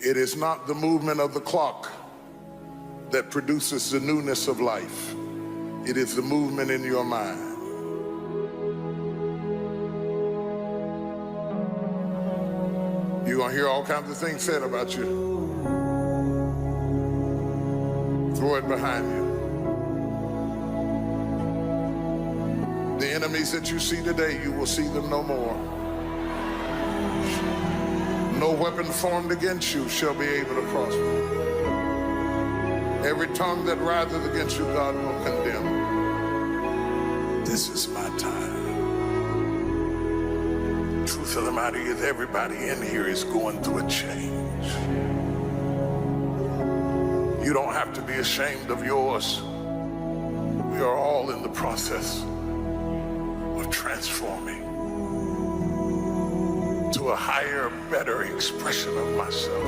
It is not the movement of the clock that produces the newness of life. It is the movement in your mind. You're going to hear all kinds of things said about you. Throw it behind you. The enemies that you see today, you will see them no more. No weapon formed against you shall be able to prosper. Every tongue that riseth against you, God will condemn. This is my time. Truth of the matter is, everybody in here is going through a change. You don't have to be ashamed of yours. We are all in the process of transforming to a higher, better expression of myself.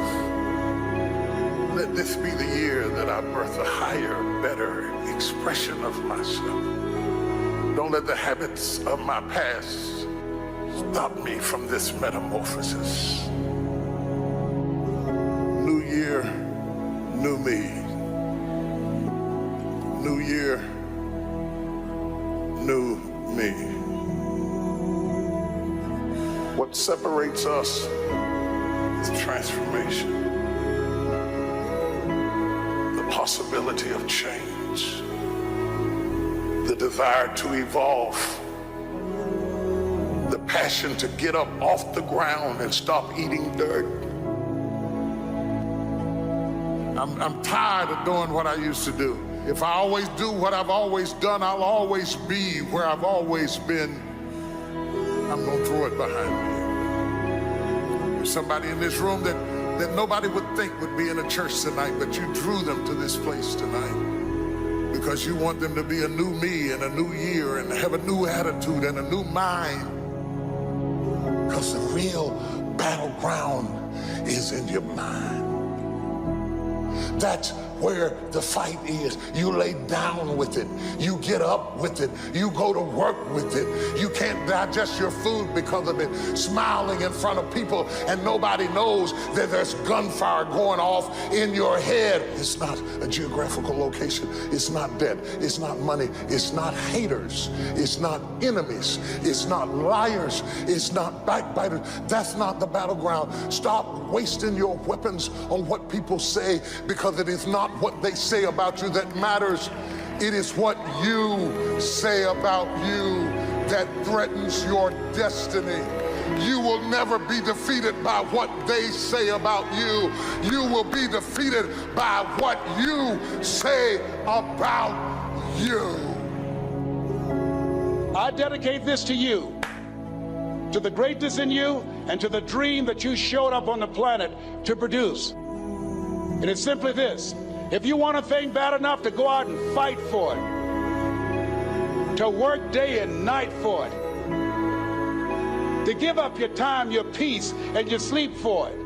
Let this be the year that I birth a higher, better expression of myself. Don't let the habits of my past stop me from this metamorphosis. New year, new me. New year, new me. What separates us is transformation. The possibility of change. The desire to evolve. The passion to get up off the ground and stop eating dirt. I'm tired of doing what I used to do. If I always do what I've always done, I'll always be where I've always been. I'm gonna throw it behind me. There's somebody in this room that nobody would think would be in a church tonight, but you drew them to this place tonight because you want them to be a new me and a new year and have a new attitude and a new mind. Because the real battleground is in your mind. That's where the fight is. You lay down with it. You get up with it. You go to work with it. You can't digest your food because of it. Smiling in front of people and nobody knows that there's gunfire going off in your head. It's not a geographical location. It's not debt. It's not money. It's not haters. It's not enemies. It's not liars. It's not backbiters. That's not the battleground. Stop wasting your weapons on what people say, because it is not what they say about you that matters. It is what you say about you that threatens your destiny. You will never be defeated by what they say about you. You will be defeated by what you say about you. I dedicate this to you, to the greatness in you, and to the dream that you showed up on the planet to produce. And it's simply this: if you want a thing bad enough to go out and fight for it, to work day and night for it, to give up your time, your peace, and your sleep for it,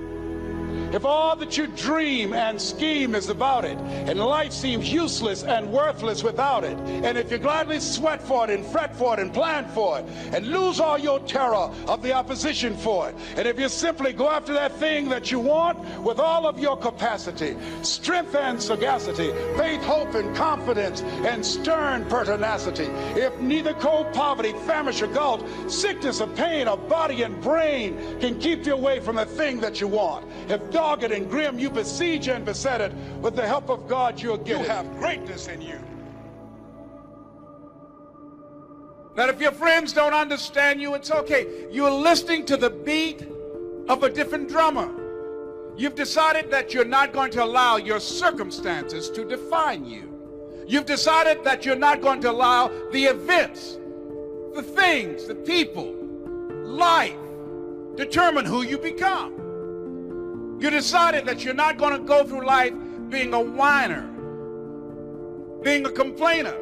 if all that you dream and scheme is about it, and life seems useless and worthless without it, and if you gladly sweat for it and fret for it and plan for it, and lose all your terror of the opposition for it, and if you simply go after that thing that you want with all of your capacity, strength and sagacity, faith, hope, and confidence, and stern pertinacity, if neither cold poverty, famish, or gulf, sickness or pain of body and brain can keep you away from the thing that you want, if dogged and grim you besiege and beset it, with the help of God you'll get it. You have greatness in you. That if your friends don't understand you, it's okay. You're listening to the beat of a different drummer. You've decided that you're not going to allow your circumstances to define you. You've decided that you're not going to allow the events, the things, the people, life determine who you become. You decided that you're not going to go through life being a whiner, being a complainer,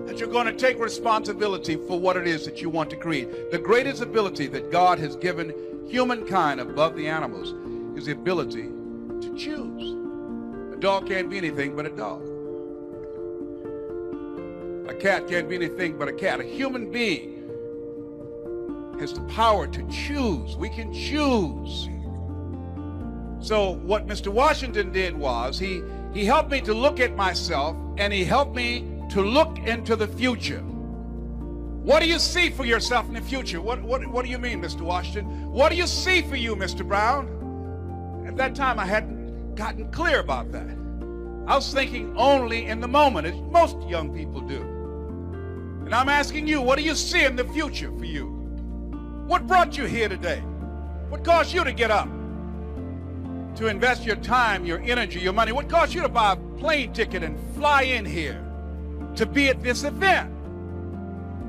that you're going to take responsibility for what it is that you want to create. The greatest ability that God has given humankind above the animals is the ability to choose. A dog can't be anything but a dog. A cat can't be anything but a cat. A human being has the power to choose. We can choose So what Mr. Washington did was he helped me to look at myself, and he helped me to look into the future. What do you see for yourself in the future? What do you mean, Mr. Washington? What do you see for you, Mr. Brown? At that time, I hadn't gotten clear about that. I was thinking only in the moment, as most young people do. And I'm asking you, what do you see in the future for you? What brought you here today? What caused you to get up? To invest your time, your energy, your money? What caused you to buy a plane ticket and fly in here to be at this event?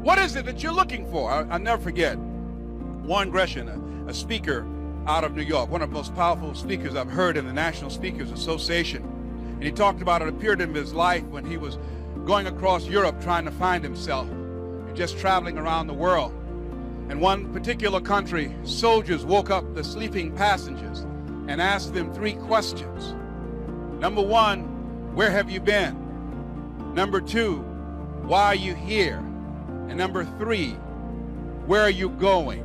What is it that you're looking for? I'll never forget Warren Gresham, a speaker out of New York, one of the most powerful speakers I've heard in the National Speakers Association. And he talked about a period in his life when he was going across Europe trying to find himself and just traveling around the world. In one particular country, soldiers woke up the sleeping passengers and asked them 3 questions. Number 1, where have you been? Number 2, why are you here? And number 3, where are you going?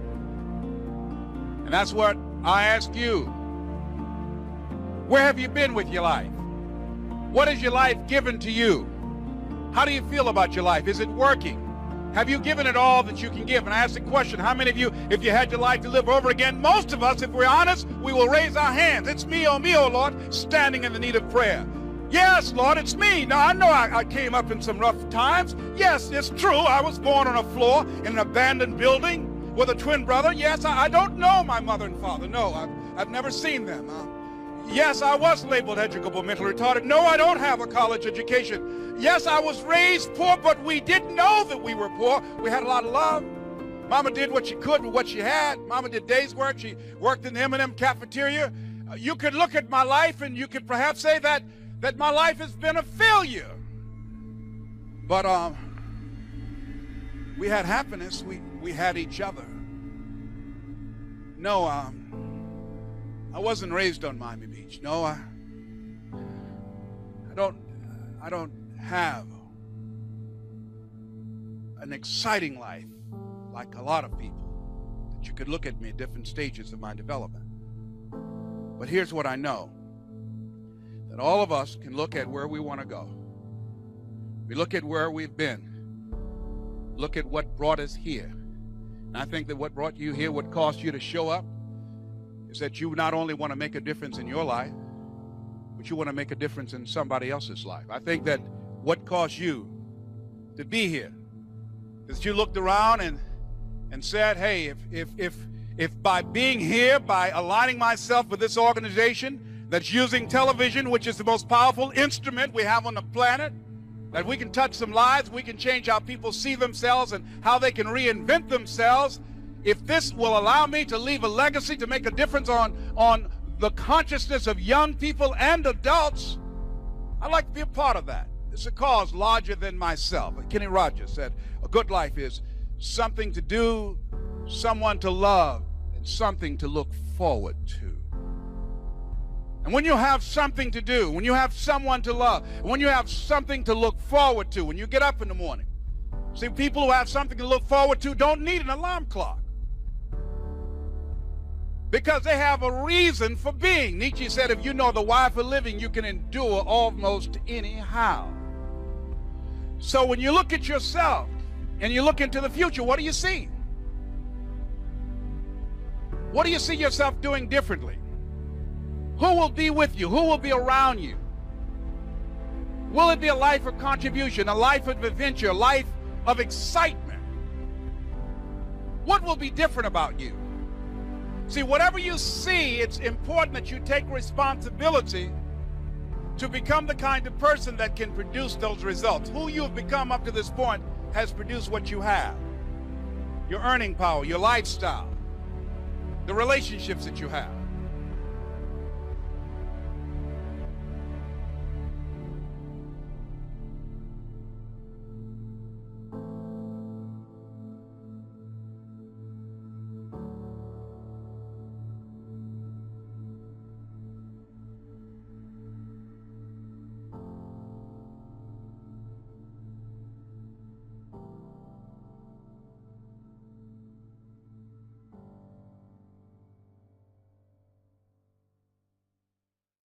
And that's what I ask you. Where have you been with your life? What has your life given to you? How do you feel about your life? Is it working? Have you given it all that you can give? And I ask the question, how many of you, if you had your life to live over again, most of us, if we're honest, we will raise our hands. It's me, oh Lord, standing in the need of prayer. Yes, Lord, it's me. Now, I know I came up in some rough times. Yes, it's true. I was born on a floor in an abandoned building with a twin brother. Yes, I don't know my mother and father. No, I've never seen them. Yes, I was labeled educable mentally retarded. No, I don't have a college education. Yes, I was raised poor, but we didn't know that we were poor. We had a lot of love. Mama did what she could with what she had. Mama did day's work. She worked in the M&M cafeteria. You could look at my life and you could perhaps say that my life has been a failure. But we had happiness. We had each other. No, I wasn't raised on Miami Beach. No, I don't have an exciting life like a lot of people that you could look at me at different stages of my development. But here's what I know, that all of us can look at where we want to go. We look at where we've been, look at what brought us here. And I think that what brought you here, what caused you to show up, is that you not only want to make a difference in your life, but you want to make a difference in somebody else's life. I think that what caused you to be here is you looked around and said, hey, if by being here, by aligning myself with this organization that's using television, which is the most powerful instrument we have on the planet, that we can touch some lives, we can change how people see themselves and how they can reinvent themselves. If this will allow me to leave a legacy, to make a difference on the consciousness of young people and adults, I'd like to be a part of that. It's a cause larger than myself. Kenny Rogers said, a good life is something to do, someone to love, and something to look forward to. And when you have something to do, when you have someone to love, when you have something to look forward to, when you get up in the morning, see, people who have something to look forward to don't need an alarm clock, because they have a reason for being. Nietzsche said, if you know the why for living, you can endure almost anyhow. So when you look at yourself and you look into the future, what do you see? What do you see yourself doing differently? Who will be with you? Who will be around you? Will it be a life of contribution, a life of adventure, a life of excitement? What will be different about you? See, whatever you see, it's important that you take responsibility to become the kind of person that can produce those results. Who you have become up to this point has produced what you have. Your earning power, your lifestyle, the relationships that you have.